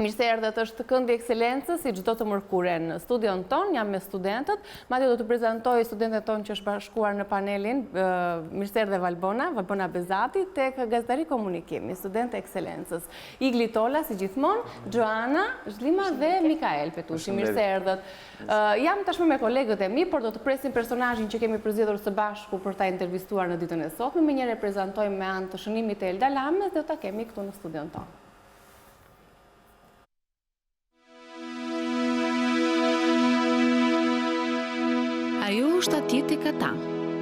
Mirë se erdhët, është këndi ekselencës, si çdo të mërkure në studion ton, jam me studentët, madje do të prezantoj studentët ton që është bashkuar në panelin, mirë se erdhe Valbona Bezati, tek gazetari komunikimi, student e ekselencës. Igli Tola, si gjithmonë, Joana, Zhlima dhe Mikael Petushi, mirë se erdhët. Jam tashmë me kolegët e mi, por do të presim personazhin që kemi përzgjedhur së bashku për ta intervistuar në ditën e sotme, me një reprezentojmë me anë të shënimit të Elda Lames dhe ta kemi këtu në studion ton. Ajo është atje tek ata,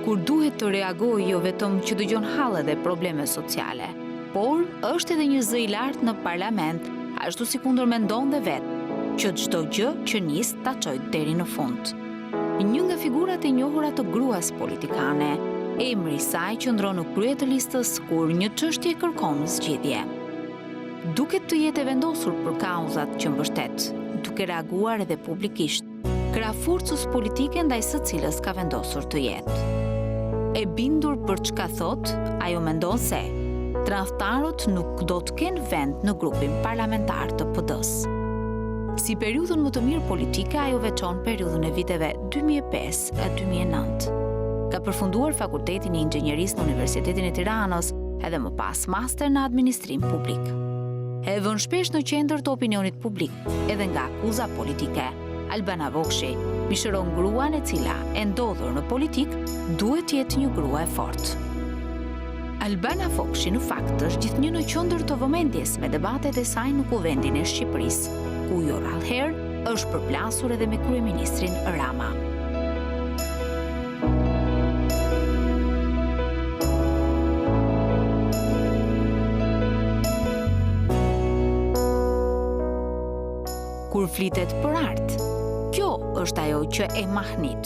kur duhet të reagojë jo vetëm që dëgjon halle dhe probleme sociale, por është edhe një zë i lartë në parlament, ashtu si kundër mendon dhe vetë, që çdo gjë që nis ta çojë deri në fund. Një nga figurat e njohura të gruas politikane, emri i saj qëndron në krye të listës kur një çështje kërkon zgjidhje. Duket të jetë vendosur për kauzat që mbështet, duke reaguar edhe publikisht. Krah forcës politike ndaj së cilës ka vendosur të jetë. E bindur për çka thot, ajo mendon se tradhtarët nuk do të kenë vend në grupin parlamentar të PD-s. Si periudhën më të mirë politike, ajo veçon periudhën e viteve 2005-2009. Ka përfunduar Fakultetin e Inxhinierisë në Universitetin e Tiranës, edhe më pas master në administrim publik. E vën shpesh në qendër të opinionit publik, edhe nga akuza politike. Albana Vokshi mishëron gruan e cila e ndodhur në politik duhet jetë një grua e fortë. Albana Vokshi në fakt është gjithnjë në qendër të vëmendjes me debatet e saj në Kuvendin e Shqipërisë, ku jo rrallëherë është përplasur edhe me kryeministrin Rama. Kur flitet për art, kjo është ajo që e mahnit.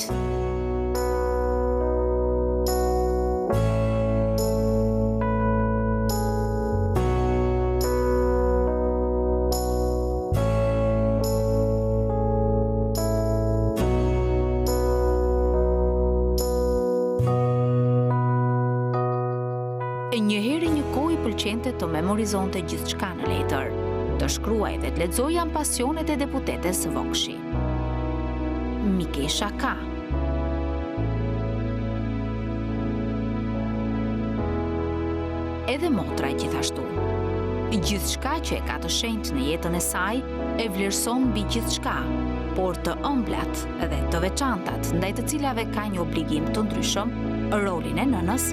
E njëherë një kohë i pëlqente të memorizonte gjithçka në letër, të shkruaj dhe të lexoj janë pasionet e deputetes Vokshi. Mikesha ka. Edhe motra gjithashtu. Gjithçka që e ka të shenjtë në jetën e saj e vlerëson mbi gjithçka, por të ëmblat dhe të veçantat ndaj të cilave ka një obligim të ndryshëm, rolin e nënës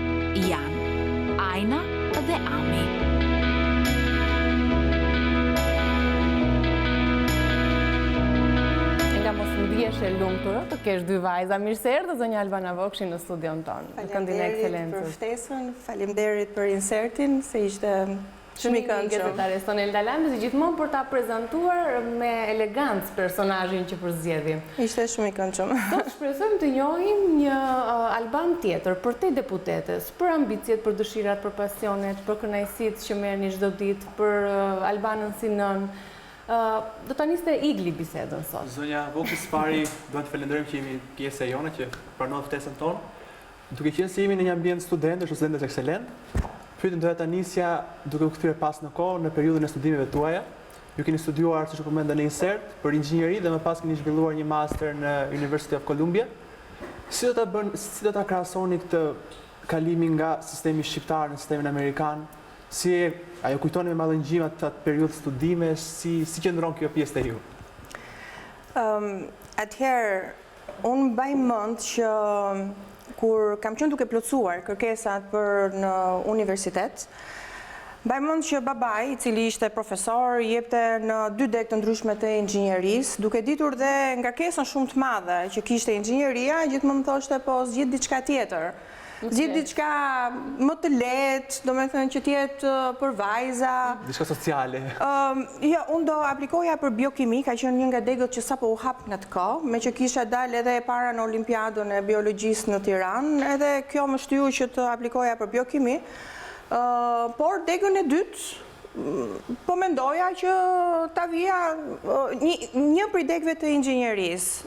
janë Ajna dhe Ami. Ndjesh e lumtur të kesh dy vajza. Mirë se erdhe zonja Albana Vokshi në studion ton. Faleminderit për ftesën, faleminderit për insertin, se ishte shumë i këndshëm. Gazetare Elda Lames gjithmonë për ta prezantuar me elegancë personazhin që përzgjedhim. Ishte shumë i këndshëm. Sot shpresojmë të njohim një Alban tjetër për te deputetes, për ambicjet, për dëshirat, për pasionet, për kënaqësitë që merrni çdo ditë, për Albanën si nën. Do ta nisë Igli bisedën sot. Zonja Vokshi, pari do të falenderojmë që jemi pjesë e jone që pranon ftesën tonë. Duke qenë se jemi në një ambient studentësh, studentësh ekselent, pyetjen doja ta nisja duke u kthyer pas në kohë në periudhën e studimeve tuaja. Ju keni studiuar, siç u përmendën, në insert për inxhinieri dhe më pas keni zhvilluar një master në University of Columbia. Si do ta krahasoni këtë kalimin nga sistemi shqiptar në sistemin amerikan? Si ajo kujtoni me mallëngjim atë periudhë studime, si qëndron kjo pjesë te ju? Atëherë, unë mbaj mend që kur kam qenë duke plotësuar kërkesat për në universitet, mbaj mend që babai, i cili ishte profesor, jepte në 2 deg të ndryshme të inxhinierisë, duke ditur dhe ngarkesën shumë të madhe që kishte inxhinieria, gjithmonë thoshte po zgjidh diçka tjetër. Zgjidh diçka më të lehtë, domethënë që të jetë për vajza. Diçka sociale. Jo, unë do aplikoja për biokimi, ka qenë një nga degët që sapo u hap në atë kohë, me që kisha dalë edhe e para në Olimpiadën e biologjisë në Tiranë, edhe kjo më shtyu që të aplikoja për biokimi. Por degën e dytë po mendoja që ta vija një prej degëve të inxhinierisë.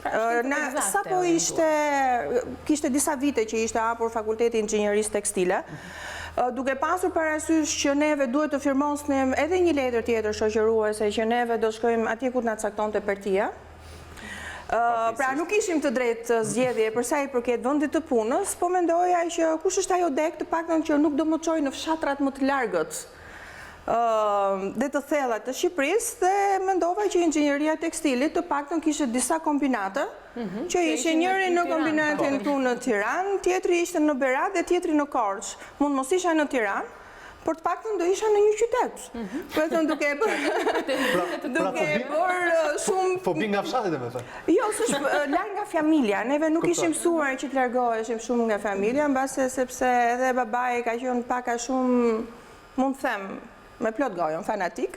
Sapo kishte disa vite që ishte hapur Fakulteti i Inxhinierisë Tekstile. Duke pasur parasysh që neve duhet të firmosnim edhe një letër tjetër shoqëruese që neve do shkojmë atje ku na caktonte partia. Pra nuk ishim të drejtë zgjedhje për sa i përket vendit të punës, po mendoja që kush është ajo dek të paktën që nuk do më çojë në fshatrat më të largët dhe të thellat të Shqipërisë, dhe mendova që inxhinieria tekstilit të paktën kishte disa kombinate, që ishte njëri në kombinatin këtu në Tiranë, tjetri ishte në Berat dhe tjetri në Korçë. Mund mos isha në Tiranë, por të paktën do isha në një qytet. Po e thon duke bërë shumë fobi nga fshati domethënë. Jo, s'është larg nga familja. Neve nuk ishim mësuar që të largoheshim shumë nga familja, mbase sepse edhe babai ka qenë pak a shumë, mund të them, me plot gojën, fanatik.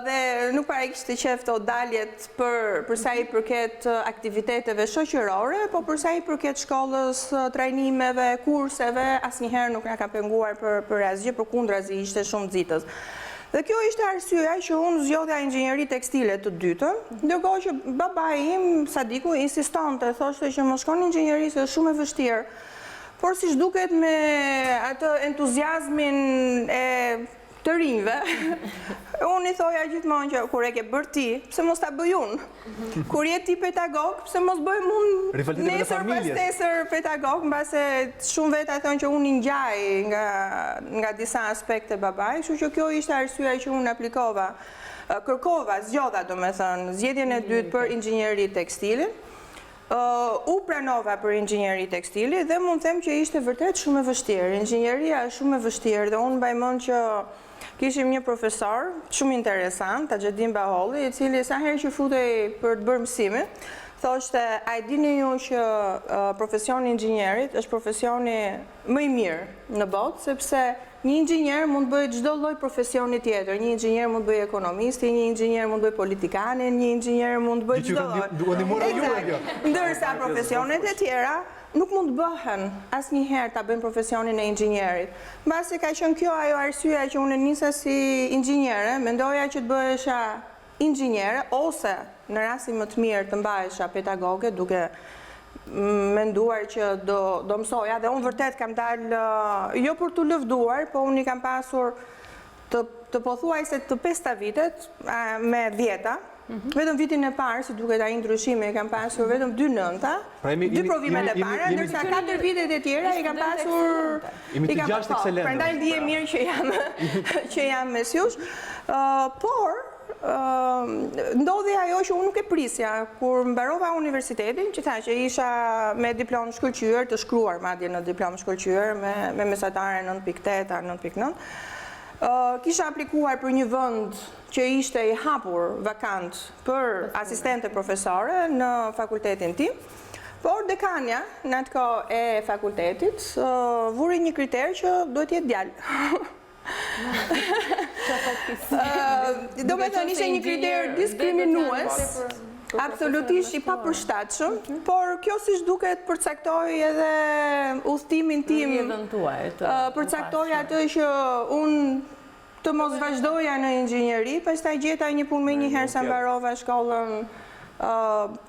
Dhe nuk para kishte qef të daljet për sa i përket aktiviteteve shoqërore, po për sa i përket shkollës, trajnimeve, kurseve, asnjëherë nuk na ka penguar për asgjë, përkundrazi ishte shumë nxitës. Dhe kjo ishte arsyeja që unë zgjodha inxhinieri tekstile të dytën, ndërkohë që babai im, Sadiku, insistonte, thoshte që mos shkon inxhinieri se është shumë e vështirë. Por si shduket me atë entuziazmin e të rinjve, unë i thoja gjithmonë që kur e ke bërë ti, pse mos ta bëj unë? Kur je ti pedagog, pse mos bëjmë unë nesër pas nesër pedagog, mbase shumë vetë thonë që unë i ngjaj nga disa aspekte babai, kështu që kjo ishte arsyeja që unë aplikova, zgjodha domethënë zgjedhjen e dytë për inxhinieri tekstilin. U pranova për inxhinieri tekstili dhe mund të them që ishte vërtet shumë e vështirë. Inxhinieria është shumë e vështirë dhe unë mbaj mend që kishim një profesor shumë interesant, Taxhedin Baholli, i cili sa herë që futej për të bërë mësimin, thoshte, a e dini ju që profesioni i inxhinierit është profesioni më i mirë në botë, sepse një inxhinier mund të bëjë çdo lloj profesioni tjetër. Një inxhinier mund të bëjë ekonomisti, një inxhinier mund të bëjë politikanin, një inxhinier mund të bëjë çdo lloj. Ndërsa profesionet e tjera nuk mund të bëhen asnjëherë ta bëjnë profesionin e inxhinierit. Mbasi ka qenë kjo ajo arsyeja që unë nisa si inxhiniere, mendoja që të bëhesha inxhiniere ose në rastin më të mirë të mbahesha pedagoge, duke menduar që do mësoja, dhe unë vërtet kam dalë jo për të lëvduar, po unë i kam pasur të pothuajse të 5 vitet me 10. Vetëm vitin e parë, si duket ai ndryshimi, i kam pasur vetëm 2 nënta, 2 provimet e para, ndërsa 4 vitet e tjera i kam pasur. Jemi të gjashtë ekselente. Prandaj ndije mirë që jam mes jush, por ndodhi ajo që unë nuk e prisja. Kur mbarova universitetin, që tha që isha me diplomë shkëlqyer, të shkruar madje në diplomë shkëlqyer me mesatare 9.8 a 9.9, kisha aplikuar për një vend që ishte i hapur vakant për asistente profesore në fakultetin tim, por dekania në atë kohë e fakultetit vuri një kriter që duhet jetë djalë. Do me thënë ishte një kriter diskriminues, absolutisht i papërshtatshëm, por kjo si duket përcaktoi edhe udhëtimin tim, përcaktoi atë që unë të mos vazhdoja në inxhinieri, pastaj gjeta një punë më njëherë sa mbarova shkollën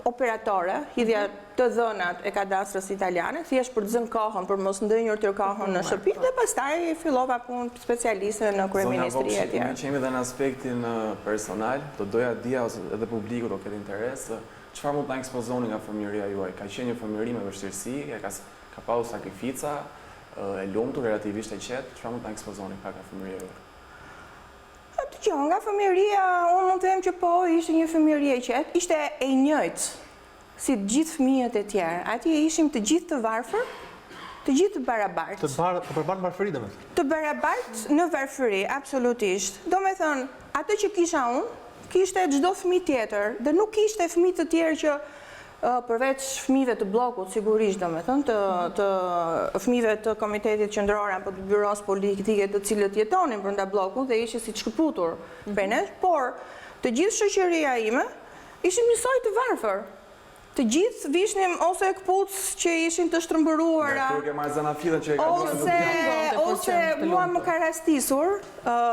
operatore, hidhja të dhënat e kadastrës italiane, thjesht për të zënë kohën, për mos ndënjur tërë kohën në shtëpi, dhe pastaj fillova punë specialiste në kryeministri e tjerë. Ne qemi dhe në aspektin personal, do doja dia ose edhe publiku do ketë interes, çfarë mund ta ekspozoni nga fëmijëria juaj? Ka qenë një fëmijëri me vështirësi, ka pasur sakrifica, e lumtur, relativisht e qetë, çfarë mund ta ekspozoni pak nga fëmijëria juaj? Nga fëmijëria, unë mund të them që po, ishte një fëmijëri e qetë, ishte e njëjtë si të gjithë fëmijët e tjerë. Atje ishim të gjithë të varfër, të gjithë të barabartë. Të barabartë në varfëri, domethënë. Të barabartë në varfëri, absolutisht. Domethënë, atë që kisha unë, kishte çdo fëmijë tjetër, dhe nuk kishte fëmijë të tjerë që përveç fëmijëve të bllokut, sigurisht domethënë, të fëmijëve të Komitetit Qendror apo të Byros Politike, të cilët jetonin brenda bllokut dhe ishin si të shkëputur prej nesh, por të gjithë shoqëria ime ishim njësoj të varfër. Të gjithë vishnim ose këpucë që ishin të shtrëmbëruara, ose mua më ka rastisur,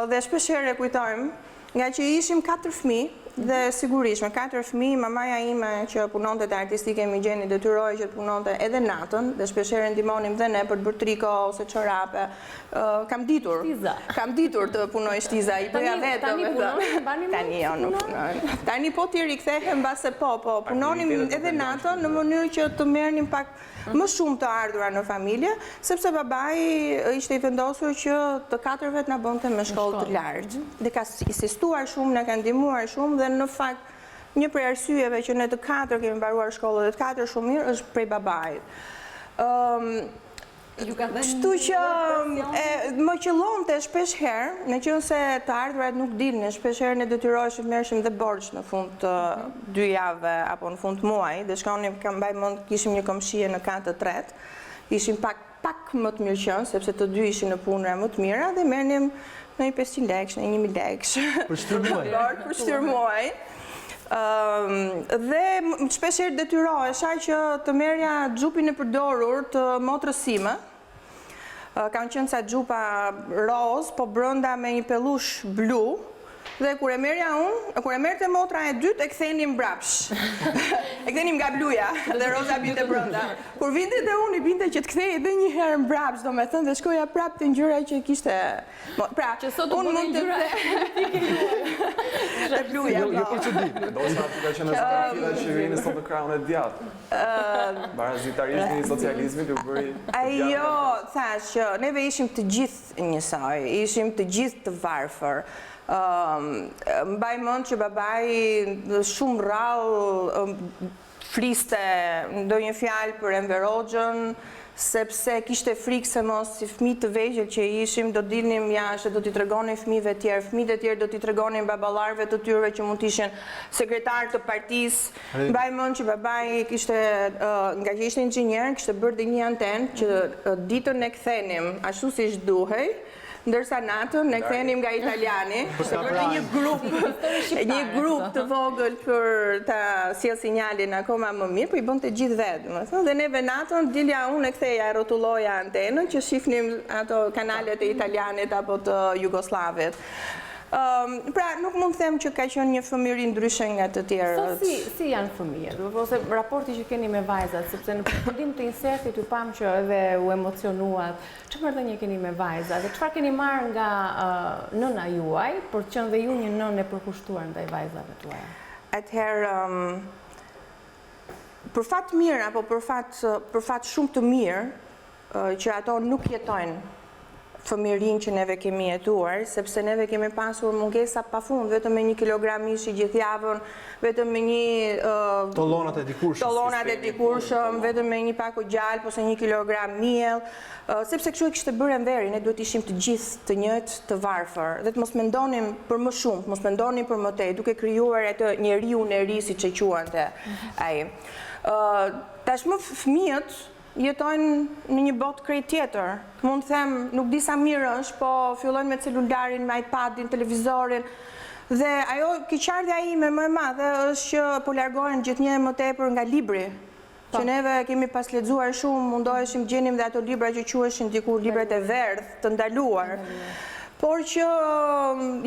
dhe shpeshherë e kujtojmë, nga që ishim 4 fëmijë, Dhe sigurisht, me 4 fëmijë, mamaja ime që punonte te artistike Migjeni detyroi që të punonte edhe natën, dhe shpeshherë ndihmonim dhe ne për të bërë triko ose çorape. Kam ditur të punoj shtiza, i bëja vetë. Tani jo nuk punoj. Tani po t'i rikthehem mbase po punonim edhe natën në mënyrë që të merrnim pak më shumë të ardhura në familje, sepse babai ishte i vendosur që të 4-vet na bënte me shkollë të lartë. Dhe ka insistuar shumë, na ka ndihmuar shumë dhe në fakt një prej arsyeve që ne të 4 kemi mbaruar shkollën dhe të 4 shumë mirë është prej babait. Kështu që më qëllonte shpesh herë, në qënë se të ardhurat nuk dilnin, shpesh herë ne detyroheshim të merreshim dhe borxh në fund të 2 javë apo në fund muaj, dhe shkonim, kam mbaj mend, kishim një komshie në katë të tretë, ishim pak më të mirëqenë, sepse të dy ishin në punëra më të mira dhe merrnim në 500 lekë, në 1000 lekë. Për shtyr muaj. Për shtyr muaj. Dhe shpesher detyrohesha që të merja xhupin e përdorur të motrës sime. Kanë qenë ca xhupa roz, po brenda me një pellush blu. Dhe kur e merja unë, kur e merrte motra e dytë, e kthenim mbrapsh. E kthenim nga bluja dhe roza binte brenda. Kur vinte te unë, i binte që të kthej edhe një herë mbrapsh, domethënë, dhe shkoja prapë te ngjyra që kishte. Pra, që sot unë mund të e bluja. Jo për çudi. Ndoshta aty ka qenë fila që vjen sot në krahun e djathtë. Barazitarizmi i socializmit u bëri. Ajo, thash që neve ishim të gjithë njësoj, ishim të gjithë të varfër. Mbaj mend që babai shumë rrallë fliste ndonjë fjalë për Enver Hoxhën, sepse kishte frikë se mos si fëmijë të vegjël që ishim do dilnim jashtë, do t'i tregonin fëmijëve të tjerë, fëmijët e tjerë do t'i tregonin baballarëve të tyre që mund të ishin sekretar të partisë. Mbaj mend që babai kishte, nga që ishte inxhinier, kishte bërë dhe një antenë që ditën e kthenim ashtu siç duhej, ndërsa natën ne kthenim nga italiani, se bërë një grup të vogël për ta sjell sinjalin akoma më mirë, po i bënte gjithë vetë, domethënë, dhe neve natën dilja unë e ktheja, rrotulloja antenën që shihnim ato kanalet e italianit apo të jugoslavit. Pra, nuk mund të them që ka qenë një fëmijëri ndryshe nga të tjerët. Sot si janë fëmijët, ose raporti që keni me vajzat, sepse në përfundim të insertit ju pam që edhe u emocionuat, çfarë marrëdhënie keni me vajzat dhe çfarë keni marrë nga nëna juaj për të qenë dhe ju një nënë e përkushtuar ndaj vajzave tuaja? Atëherë, për fat mirë apo për fat shumë të mirë, që ato nuk jetojnë fëmijërinë që neve kemi jetuar, sepse neve kemi pasur mungesa pafund, vetëm me 1 kilogram mishi gjithë javën, vetëm me një tollonat e dikurshëm, vetëm me një paku gjalp ose 1 kilogram miell, sepse kështu e kishte bërë Enveri, ne duhet ishim të gjithë të njëjtë, të varfër, dhe të mos mendonim për më shumë, mos mendonim për më tej, duke krijuar atë njeriu e ri siç e quante ai. Tashmë fëmijët jetojnë në një botë krejt tjetër. Mund të them, nuk di sa mirë është, po fillojnë me celularin, me iPadin, televizorin. Dhe ajo keqardhja ime më e madhe është që po largohen gjithnjë më tepër nga libri. Që neve kemi pas lexuar shumë, mundoheshim gjenim dhe ato libra që quheshin dikur librat e verdh, të ndaluar. Por që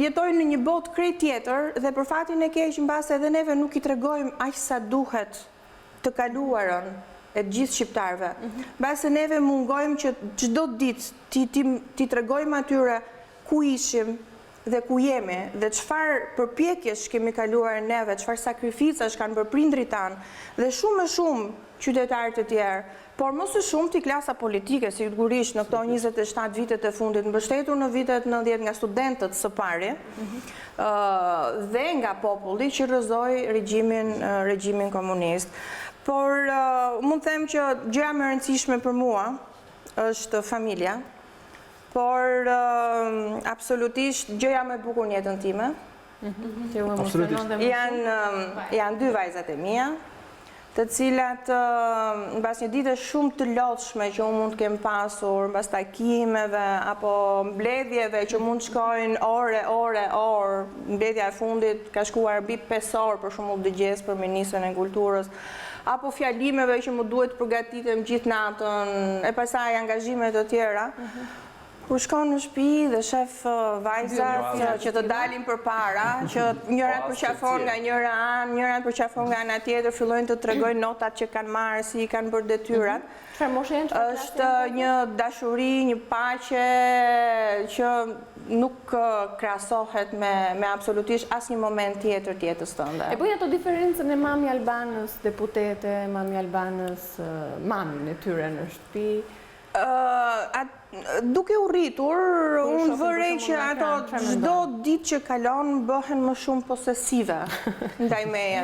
jetojnë në një botë krejt tjetër dhe për fatin e keq mbase edhe neve nuk i tregojmë aq sa duhet të kaluarën e gjithë shqiptarëve. Mbase neve mungojmë që çdo ditë ti tregojmë atyre ku ishim dhe ku jemi dhe çfarë përpjekjesh kemi kaluar neve, çfarë sakrificash kanë bërë prindrit tanë dhe shumë e shumë qytetarë të tjerë, por më së shumti klasa politike, sigurisht në këto 27 vitet e fundit, mbështetur në vitet 90 nga studentët së pari dhe nga populli që rrëzoi regjimin komunist. Por mund të them që gjëja më e rëndësishme për mua është familja, por absolutisht gjëja më e bukur në jetën time janë 2 vajzat e mia, të cilat mbas një dite shumë të lodhshme që unë mund të kem pasur, mbas takimeve apo mbledhjeve që mund të shkojnë ore, mbledhja e fundit ka shkuar mbi 5 orë për shembull dëgjes për Ministrin e Kulturës, apo fjalimeve që më duhet përgatitem gjithë natën, e pastaj angazhime të tjera. Kur shkon në shtëpi dhe shef vajzat që të dalin përpara, që njërat përqafon nga njëra anë, njërat përqafon nga ana tjetër, fillojnë të tregojnë notat që kanë marrë, si i kanë bërë detyrat. Është një dashuri, një paqe që nuk krahasohet me absolutisht asnjë moment tjetër të jetës tënde. E bëj ato diferencën e mami albanës deputete, mami albanës mamin e tyre në shtëpi. Duke u rritur, unë vërej që ato çdo ditë që kalon bëhen më shumë posesive ndaj meje.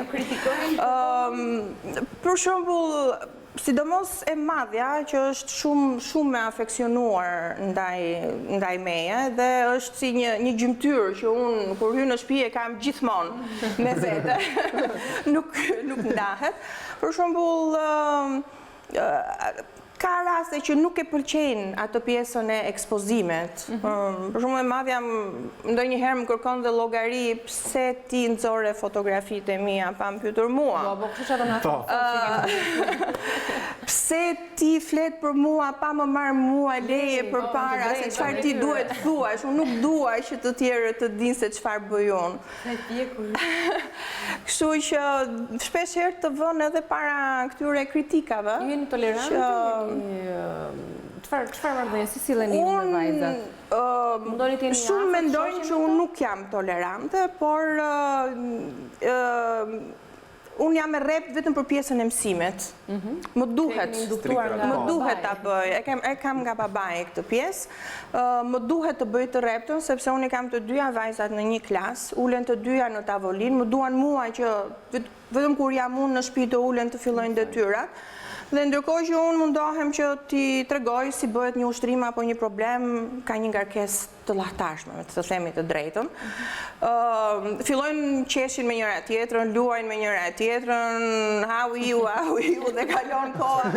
Për shembull, sidomos e madhja që është shumë me afeksionuar ndaj meje dhe është si një gjymtyr që unë kur hy në shtëpi e kam gjithmonë me vete. Nuk ndahet. Për shembull, ka raste që nuk e pëlqejnë atë pjesën e ekspozimet. Për shembull, e madhja ndonjëherë më kërkon dhe llogari pse ti nxore fotografitë e mia pa më pyetur mua. Pse ti flet për mua pa më marrë mua leje përpara se çfarë ti duhet thuash. Unë nuk dua që të tjerët të dinë se çfarë bëj unë. Kështu që shpesh herë të vënë edhe para këtyre kritikave. Jeni tolerantë? Çfarë marrëdhënie si silleni me vajzat? Shumë mendojnë që unë nuk jam tolerante, por unë jam e rrept vetëm për pjesën e mësimit. Më duhet ta bëj. E kam nga babai këtë pjesë. Më duhet të bëj të rreptën sepse unë kam të dyja vajzat në një klasë, ulen të dyja në tavolinë, më duan mua që vetëm kur jam unë në shtëpi të ulen të fillojnë detyrat. Dhe ndërkohë që unë mundohem që ti tregoj si bëhet një ushtrim apo një problem, ka një ngarkesë të lahtarshme, të themi të drejtën. Fillojnë qeshin me njëra tjetrën, luajnë me njëra tjetrën, hau iu, dhe kalon koha.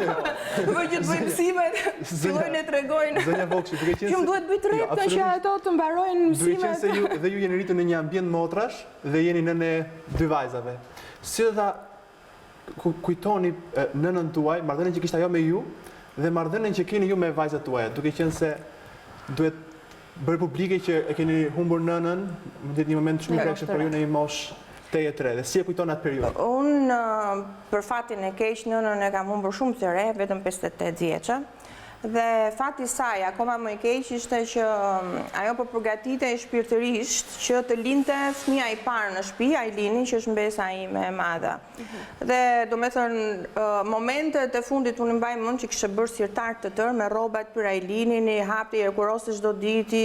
Për që të bëjmë mësimet, fillojnë e tregojnë. Zonja Vokshi, duke qenë se... Që më duhet bëjt rreptën që ato të mbarojnë mësimet. Duke qenë se dhe ju jeni rritur në një ambient motrash dhe jeni nën e dy vajzave. Si dhe kujtoni nënën tuaj, marrëdhënien që kishte ajo me ju dhe marrëdhënien që keni ju me vajzat tuaja, duke qenë se duhet bërë publike që e keni humbur nënën, më ditë një moment shumë i prekshëm për ju në një moshë 83, dhe si e kujton atë periudhë? Unë për fatin e keq nënën e kam humbur shumë të re, vetëm 58 vjeçë. Dhe fati saj, akoma më i keq ishte që ajo po përgatitej shpirtërisht që të linte fëmia i parë në shtëpi, Ailini, që është mbesa ime e madhe. Dhe do me thënë, momentet e fundit unë mbaj mend që kishte bërë sirtar të tërë me rrobat për Ailinin, i hapte, i kurose çdo ditë,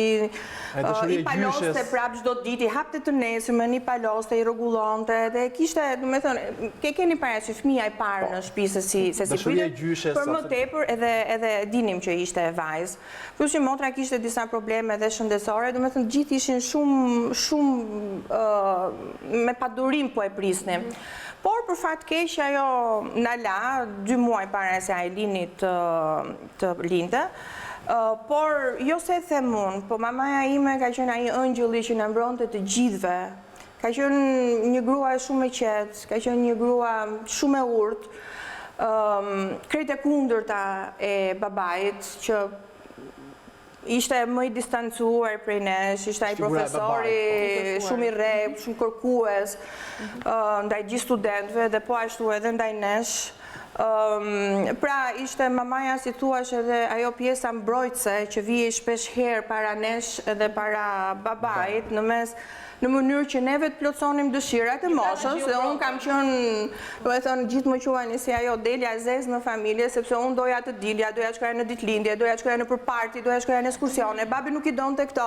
i paloste prap çdo ditë, i hapte të nesërmen, i paloste, i rregullonte dhe kishte, do me thënë, keni parasysh fëmia i parë në shtëpi se si pritet, për më tepër edhe që ishte e vajzë. Plus që motra kishte disa probleme dhe shëndetësore, do me thënë gjithë ishin shumë me padurim po e prisnim. Por për fat keq ajo na la 2 muaj para se Ailini të linte. Por jo se e them unë, po mamaja ime ka qenë ai ëngjëlli që na mbronte të gjithëve. Ka qenë një grua shumë e qetë, ka qenë një grua shumë e urtë. Krejt e kundërta e babait që ishte më i distancuar prej nesh, ishte ai profesori shumë i rrept, shumë kërkues ndaj gjithë studentëve dhe po ashtu edhe ndaj nesh. Pra ishte mamaja, si thuash, edhe ajo pjesa mbrojtëse që vije shpesh herë para nesh edhe para babait në mënyrë që neve të plotësonim dëshirat e moshës, dhe unë kam qenë, do e thonë, gjithë më quajnë si ajo delja zez në familje, sepse unë doja të dilja, doja të shkoja në ditëlindje, doja të shkoja në përparti, doja të shkoja në ekskursione, babi nuk i donte këto.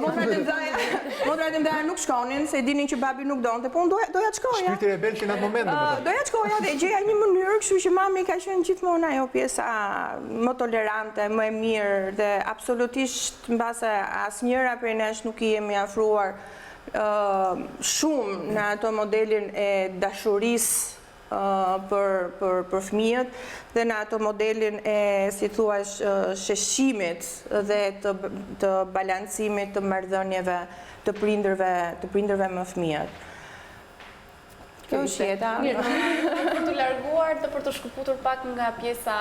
Motrat e mdaja nuk shkonin, se dinin që babi nuk donte, po unë doja të shkoja. Shpirti rebel që në atë moment. Doja të shkoja dhe gjeja një mënyrë, kështu që mami ka qenë gjithmonë ajo pjesa më tolerante, më e mirë dhe absolutisht mbase asnjëra prej nesh nuk i jemi afruar shumë në ato modelin e dashurisë për fëmijët dhe në ato modelin e, si thuash, sheshimit dhe të balancimit të marrëdhënieve të prindërve me fëmijët. Kjo është jeta. Për të larguar filluar dhe për të shkëputur pak nga pjesa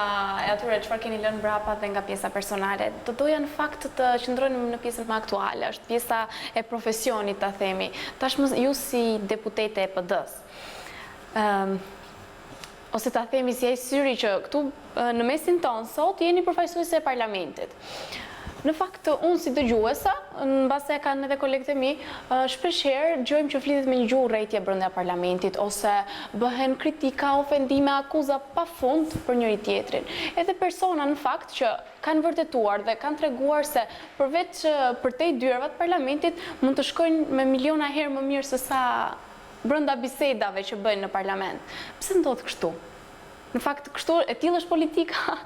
e atyre çfarë keni lënë mbrapa dhe nga pjesa personale, do doja në fakt të qëndrojmë në pjesën më aktuale, është pjesa e profesionit, ta themi. Tashmë ju si deputete e PD-s, ose ta themi si ai syri që këtu në mesin tonë sot jeni përfaqësuese e parlamentit. Në fakt, unë si dëgjuesa, në base e kanë edhe kolegët e mi, shpeshherë gjojmë që flitet me një gjuhë urrëtie brenda parlamentit, ose bëhen kritika, ofendime, akuza pa fund për njëri tjetrin. Edhe persona në fakt që kanë vërtetuar dhe kanë treguar se përveç përtej dyrave të parlamentit mund të shkojnë me miliona herë më mirë se sa brenda bisedave që bëjnë në parlament. Pse ndodh kështu? Në fakt, kështu e tillë është politika,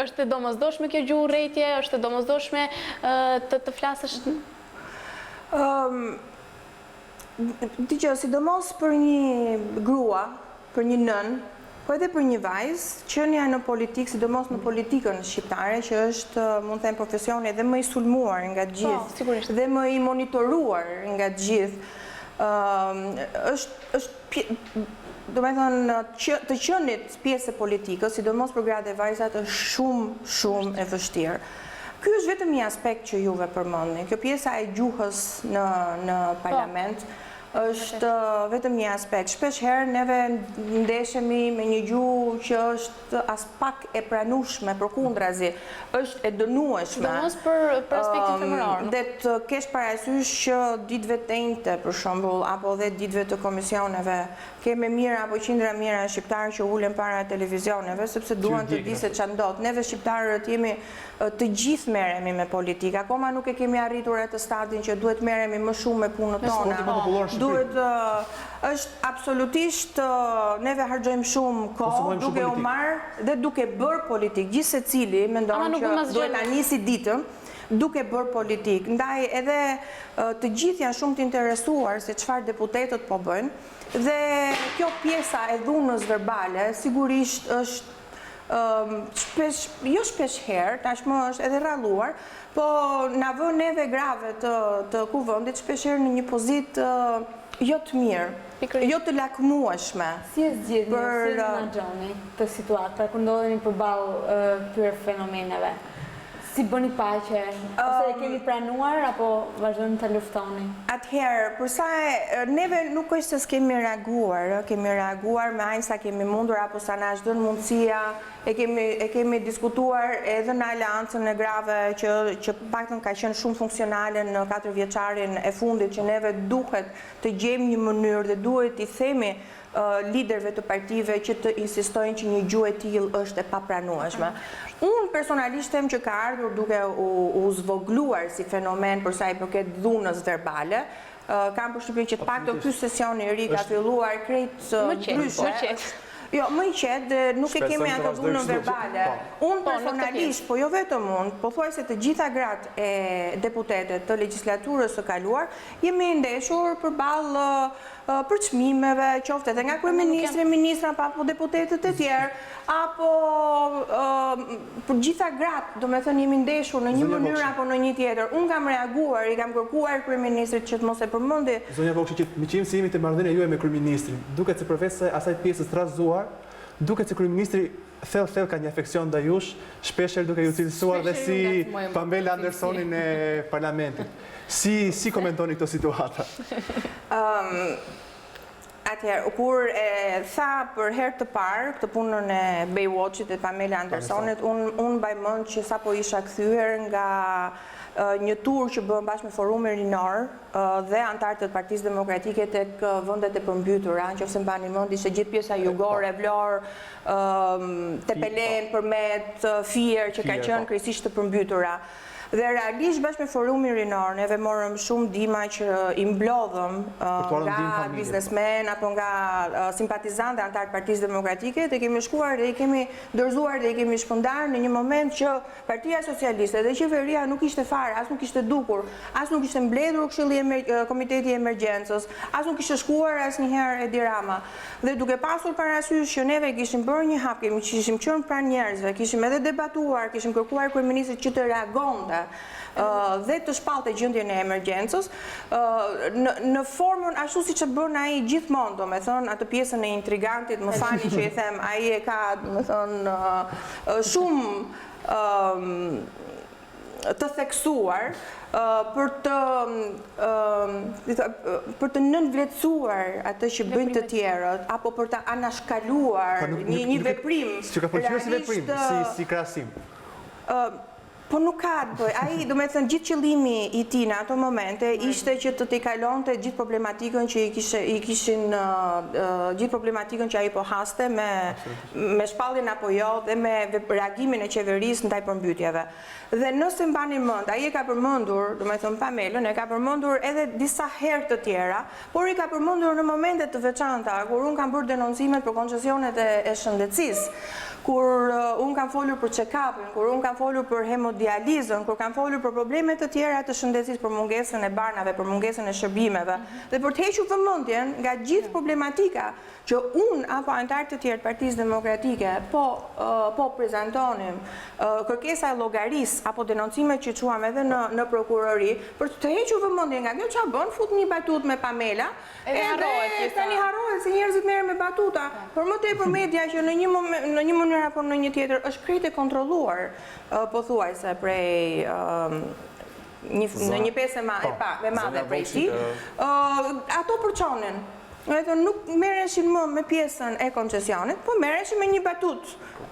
është e domosdoshme kjo gjuhë urrëtie, është e domosdoshme të flasësh. Dgjoj, sidomos për një grua, për një nën, po edhe për një vajzë, qenia në politikë, sidomos në politikën shqiptare, që është, mund të them, profesioni edhe më i sulmuar nga të gjithë, dhe më i monitoruar nga të gjithë, është do me thënë, të qenit pjesë e politikës, sidomos për gratë e vajzat, është shumë e vështirë. Ky është vetëm një aspekt që juve përmendni. Kjo pjesa e gjuhës në parlament është vetëm një aspekt. Shpesh herë neve ndeshemi me një gjuhë që është as pak e pranueshme, përkundrazi, është e dënueshme. Sidomos për aspektin femëror. Dhe të kesh parasysh që ditëve të enjte, për shembull, apo dhe ditëve të komisioneve, kemi mira apo qindra mira shqiptarë që ulen para televizioneve, sepse duan të di se ç'a ndodh. Neve shqiptarët jemi të gjithë merremi me politikë. Akoma nuk e kemi arritur atë stadin që duhet merremi më shumë me punën tona. Duhet është absolutisht neve harxojmë shumë kohë duke u marrë dhe duke bërë politikë. Gjithë secili mendon që duhet ta nisi ditën duke bërë politikë. Ndaj edhe të gjithë janë shumë të interesuar se çfarë deputetët po bëjnë. Dhe kjo pjesa e dhunës verbale sigurisht është jo shpesh herë, tashmë është edhe rralluar, po na vën neve grave të Kuvendit shpesh herë në një pozitë jo të mirë, jo të lakmueshme. Si e zgjidhni, si menaxhoni këtë situatë, pra kur ndodheni përballë këtyre fenomeneve? Si bëni paqe? Ose e keni pranuar apo vazhdoni ta luftoni? Atëherë, përsa neve nuk është se s'kemi reaguar me aq sa kemi mundur apo sa na është dhënë mundësia, e kemi diskutuar edhe në aleancën e grave që paktën ka qenë shumë funksionale në 4 vjeçarin e fundit, që neve duhet të gjejmë një mënyrë dhe duhet t'i themi liderëve të partive që të insistojnë që një gjuhë e tillë është e papranueshme. Unë personalisht them që ka ardhur duke u zvogluar si fenomen për sa i përket dhunës verbale. Kam përshtypjen që pak të ky sesioni i ri ka filluar krejt ndryshe. Jo, më i qetë, nuk e kemi atë dhunën verbale. Unë personalisht, po jo vetëm unë, pothuajse të gjitha gratë e deputetet të legjislaturës së kaluar, jemi ndeshur përballë përçmimeve, qoftë edhe nga kryeministri, ministra apo deputetët e tjerë, apo për gjitha gratë, do me thënë jemi ndeshur në një mënyrë apo në një tjetër. Unë kam reaguar, i kam kërkuar kryeministrit që të mos e përmendi. Zonja Vokshi, që me qim se jemi të marrëdhënia juaj me kryeministrin, duket se përveç asaj pjesës të rrëzuar, duket se kryeministri thellë ka një afeksion ndaj jush, shpeshherë duke ju cilësuar dhe si Pamela Andersonin e parlamentit. Si komentoni këtë situatë? Atëherë, kur e tha për herë të parë këtë punën e Baywatchit e Pamela Andersonit, unë mbaj mend që sapo isha kthyer nga një tur që bën bashkë me Forumin Rinor dhe antarët e Partisë Demokratike tek vendet e përmbytura, nëse mbani mend, ishte gjithë pjesa jugore, Vlorë, Tepelen, Përmet, Fier, që kanë qenë krejtësisht të përmbytura. Dhe realisht bashkë me Forumin Rinor, neve morëm shumë ndihma që i mblodhëm nga biznesmen apo nga simpatizantë e antarët Partisë Demokratike, dhe kemi shkuar dhe i kemi dorëzuar dhe i kemi shpërndar në një moment që Partia Socialiste dhe qeveria nuk ishte fare, as nuk ishte dukur, as nuk ishte mbledhur Komiteti i Emergjencës, as nuk ishte shkuar asnjëherë Edi Rama. Dhe duke pasur parasysh që neve kishim bërë një hap, kishim qenë pranë njerëzve, kishim edhe debatuar, kishim kërkuar kryeministrit që të reagonte dhe të shpallte gjendjen e emergjencës në formën ashtu siç e bën ai gjithmonë, domethënë atë pjesën e intrigantit, më falni që i them, ai e ka domethënë shumë të theksuar për të nënvlerësuar atë që bëjnë të tjerët apo për të anashkaluar një veprim. Që ka pëlqyer si veprim, si krahasim. Po nuk ka të bëj. Ai, do me thënë, gjithë qëllimi i tij në ato momente ishte që të kalonte gjithë problematikën që gjithë problematikën që ai po haste me shpalljen apo jo dhe me reagimin e qeverisë ndaj përmbytjeve. Dhe nëse mbani mend, ai e ka përmendur, do me thënë Pamelën, e ka përmendur edhe disa herë të tjera, por i ka përmendur në momente të veçanta, kur unë kam bërë denoncimet për koncesionet e shëndetësisë, kur unë kam folur për check-upin, kur unë kam folur për hemodializën, kur kam folur për problemet të tjera të shëndetësisë, për mungesën e barnave, për mungesën e shërbimeve, dhe për të hequr vëmendjen nga gjithë problematika që unë apo antarët të tjerë të Partisë Demokratike po prezantonim, kërkesa e llogarisë apo denoncimet që quam edhe në prokurori, për të hequr vëmendjen nga kjo çfarë bën, fut një batut me Pamela, edhe tani harrohet se njerëzit merren me batuta, por më tepër media që në një mënyrë apo në një tjetër është krejt e kontrolluar, pothuajse prej në një pjesë e madhe prej tij, ato përçonin. Nuk merreshin më me pjesën e koncesionit, po merreshin me një batut,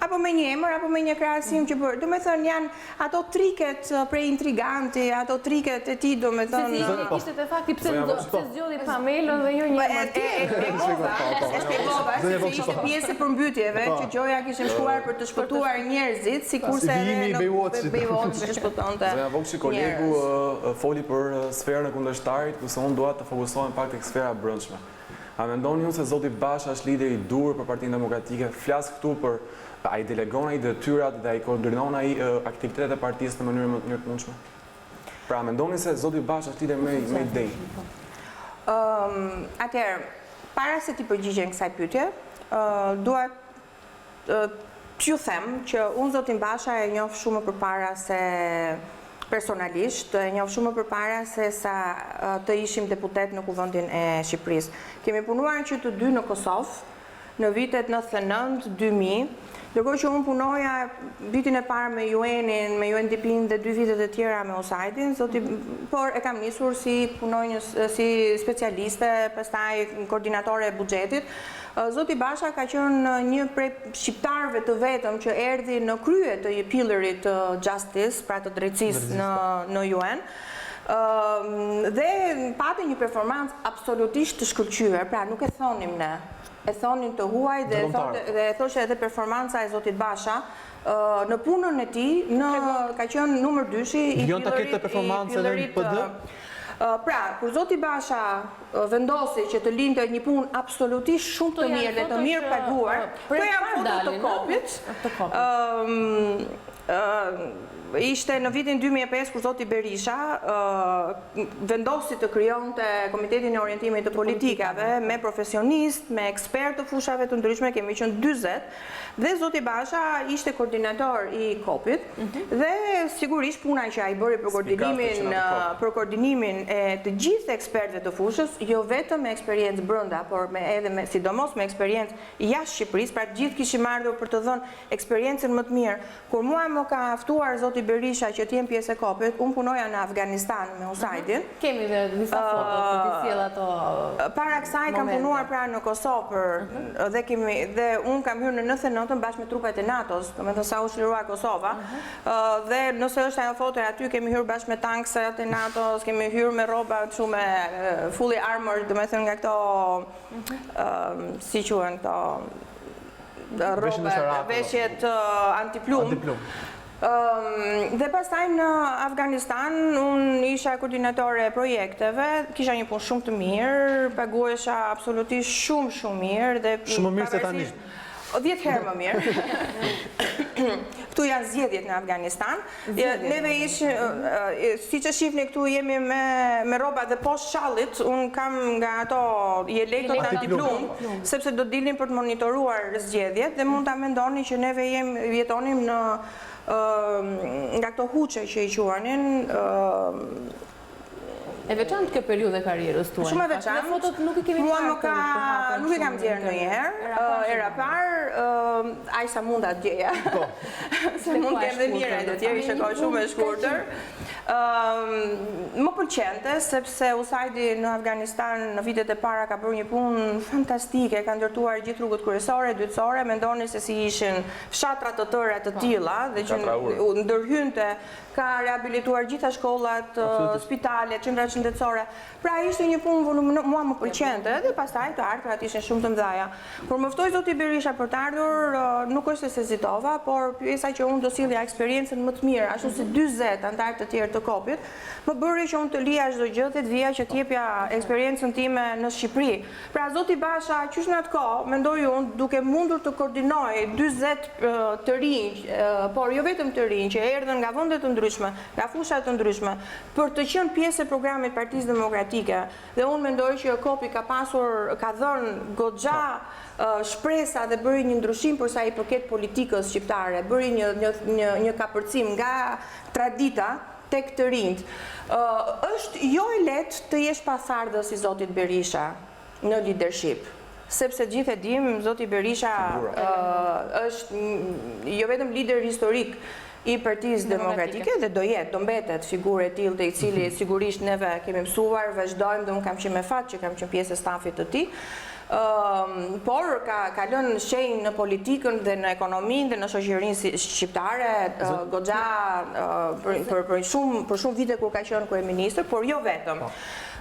apo me një emër, apo me një krahasim që bërë. Do me thënë janë ato triket prej intriganti, ato triket e ti, do me thënë... Ishte të fakti pse zgjodhi Pamelën dhe jo një emër tjetër. E shpjegova, se ishte pjesë e përmbytjeve, që Gjoja kishim shkuar për të shpëtuar njerëzit, sikurse edhe në Baywatch që shpëtonte. Zonja Vokshi, kolegu foli për sferën e kundërshtarit, kurse unë dua të fokusohem pak tek sfera e brendshme. A mendoni ju se zoti Basha është lider i dur për Partinë Demokratike? Flas këtu për ai delegon ai detyrat dhe ai koordinon ai aktivitetet e partisë në mënyrë më të mundshme? Pra, mendoni se zoti Basha është lider me idej? Atëherë, para se ti përgjigjem kësaj pyetje, dua t'ju them që unë zotin Basha e njoh shumë përpara se personalisht, e njoh shumë përpara se sa të ishim deputet në Kuvendin e Shqipërisë. Kemi punuar në qytet të dy në Kosovë në vitet 99-2000, ndërkohë që unë punoja vitin e parë me UN-in, me UNDP-n dhe 2 vitet e tjera me USAID-in, por e kam nisur si si specialiste, pastaj koordinatore e buxhetit. Zoti Basha ka qenë një prej shqiptarëve të vetëm që erdhi në krye të pillarit të Justice, pra të drejtësisë në UN, dhe pati një performancë absolutisht të shkëlqyer, pra nuk e thonim ne, e thonin të huaj dhe e thoshte edhe performanca e zotit Basha në punën e tij, ka qenë numër 2-shi i pillarit PD. Pra, kur zoti Basha vendosi që të lindte një punë absolutisht shumë të mirë dhe të mirë paguar, këto janë foto të kopit. Ishte në vitin 2005 kur zoti Berisha vendosi të krijonte Komitetin e Orientimit të Politikave me profesionistë, me ekspertë të fushave të ndryshme, kemi qenë 40, dhe zoti Basha ishte koordinator i kopit, dhe sigurisht puna që ai bëri për koordinimin e të gjithë ekspertëve të fushës, jo vetëm me eksperiencë brenda, por edhe sidomos me eksperiencë jashtë Shqipërisë, pra gjithë kishim ardhur për të dhënë eksperiencën më të mirë. Kur mua më ka ftuar zoti Berisha që të jem pjesë e kopit, unë punoja në Afganistan me USAID-in. Kemi dhe disa foto për të sjellë ato. Para kësaj kam punuar pra në Kosovë dhe unë kam hyrë në 99-ën bashkë me trupat e NATO-s, domethënë sa u çlirua Kosova. Dhe nëse është ajo foto aty kemi hyrë bashkë me tankset e NATO-s, kemi hyrë me rroba kështu me fully armored, domethënë nga këto si quhen këto rroba, veshjet antiplum. Dhe pastaj në Afganistan, unë isha koordinatore e projekteve, kisha një punë shumë të mirë, paguesha absolutisht shumë mirë. Shumë më mirë se tani? 10 herë më mirë. Këtu janë zgjedhjet në Afganistan. Neve ishim, siç e shihni këtu jemi me rroba dhe poshtë shallit, unë kam nga ato jelektot antiplum, sepse do dilnin për të monitoruar zgjedhjet dhe mund ta mendoni që neve jetonim në nga këto huçe që i quanin, E veçantë kjo periudhë e karrierës tuaj. shumë e veçantë. Fotot nuk i kemi parë. Nuk i kam djerë ndonjëherë. Era parë, aq sa mund ta djeja. Se mund të kem dhe mira të tjerë, ishte kohë shumë e shkurtër. Më pëlqente sepse Usajdi në Afganistan në vitet e para ka bërë një punë fantastike, ka ndërtuar gjithë rrugët kryesore, dytësore, mendoni se si ishin fshatra të tëra të tilla dhe që ndërhynte, ka rehabilituar gjitha shkollat, spitalet, qendrat shëndetësore. Pra ishte një punë mua më pëlqente dhe pastaj të ardhurat ishin shumë të mëdha. Kur më ftoi zoti Berisha për të ardhur, nuk është se hezitova, por pyesa që unë do sillja eksperiencën më të mirë, ashtu si 40 antarë të tjerë të kopit, më bëri që unë të lija çdo gjë dhe të vija që t'jepja eksperiencën time në Shqipëri. Pra zoti Basha, qysh në atë kohë, mendoj unë, duke mundur të koordinoj 40 të rinj, por jo vetëm të rinj, që erdhën nga vende të ndryshme, nga fusha të ndryshme, për të qenë pjesë e programit Partisë Demokratike. Dhe unë mendoj që kopi ka dhënë goxha shpresa dhe bëri një ndryshim për sa i përket politikës shqiptare, bëri një kapërcim nga tradita tek të rinjt. Është jo e lehtë të jesh pasardhës i zotit Berisha në leadership, sepse gjithë e dim, zoti Berisha është jo vetëm lider historik i Partisë Demokratike dhe do mbetet figurë e tillë te i cili sigurisht neve kemi mësuar, vazhdojmë dhe unë kam qenë me fat që kam qenë pjesë e stafit të tij. Por ka lënë shenjë në politikën dhe në ekonominë dhe në shoqërinë shqiptare goxha për shumë vite kur ka qenë kryeministër, por jo vetëm.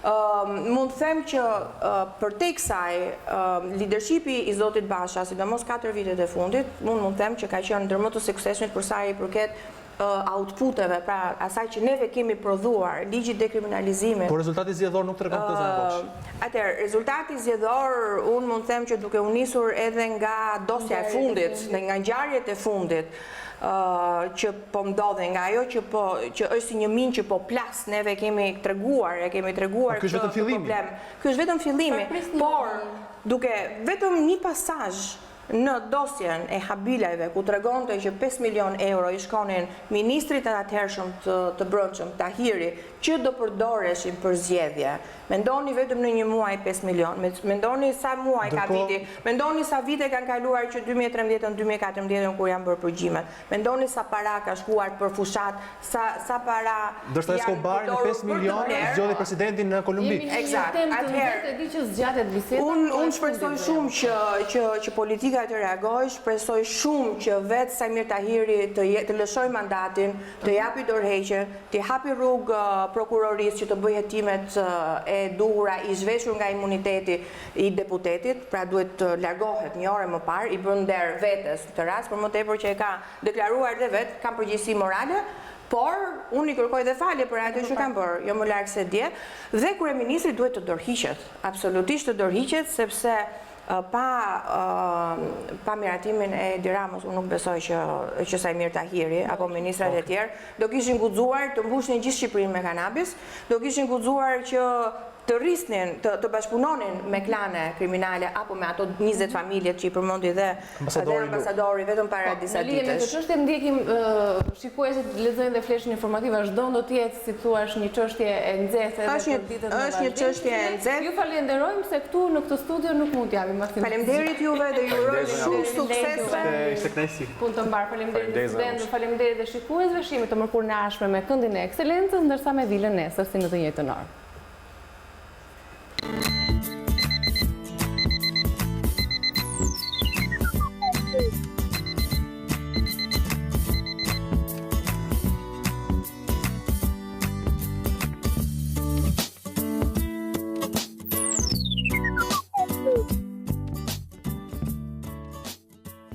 Mund të them që përtej kësaj leadershipi i zotit Basha, sidomos 4 vitet e fundit, mund të them që ka qenë ndër më të suksesshmit për sa i përket outputeve, pra asaj që neve kemi prodhuar, ligji dekriminalizimit. Por rezultati zgjedhor nuk tregon këtë Vokshi. Atëherë, rezultati zgjedhor, unë mund të them që duke u nisur edhe nga dosja e fundit, dhe nga ngjarjet e fundit, që po ndodhen, nga ajo që është si një minë që po plas, neve kemi treguar këtë problem. Ky është vetëm fillimi, por duke vetëm një pasazh në dosjen e habileve ku tregonte që 5 milion euro i shkonin ministrit të atëhershëm të brendshëm Tahiri, që do përdoreshin për zgjedhje. Mendoni vetëm në një muaj 5 milion, mendoni sa muaj ka viti, mendoni sa vite kanë kaluar që 2013-2014 kur janë bërë përgjimet, mendoni sa para ka shkuar për fushat, sa para Dërsa Escobar në 5 milion zgjodhi presidentin në Kolumbi. Eksakt. Atëherë, unë shpresoj shumë që politika të reagojë, shpresoj shumë që vetë Samir Tahiri të lëshoj mandatin, të japi dorëheqjen, të hapi rrugë prokurorisë që të bëjë hetimet e duhura, i zhveshur nga imuniteti i deputetit, pra duhet të largohet një orë më parë, i bën nder vetes të rast, për më tepër që e ka deklaruar dhe vetë, kam përgjegjësi morale, por unë i kërkoj dhe falje për atë që kam bërë, jo më larg se dje, dhe kryeministri duhet të dorëhiqet, absolutisht të dorëhiqet, sepse pa miratimin e Edi Ramës, unë nuk besoj që Samir Tahiri apo ministrat e tjerë do kishin guxuar të mbushnin gjithë Shqipërinë me kanabis, do kishin guxuar që të rrisnin, të bashkëpunonin me klane kriminale apo me ato 20 familjet që i përmendi dhe ambasadori vetëm para disa ditësh. Në lidhje me këtë çështje ndjekim shikuesit lexojnë dhe fleshin informativa, çdo do të jetë si thua një çështje e nxehtë edhe për ditët e vazhdimit. Është një çështje e nxehtë. Ju falenderojmë se këtu në këtë studio nuk mund t'japim asnjë. Faleminderit juve dhe ju uroj shumë suksese. Ishte kënaqësi. Punë të mbar. Faleminderit studentë, faleminderit dhe shikuesve. Shihemi të mërkurën e ardhshme me këndin e ekselencës, ndërsa me vilën nesër si në të njëjtën orë.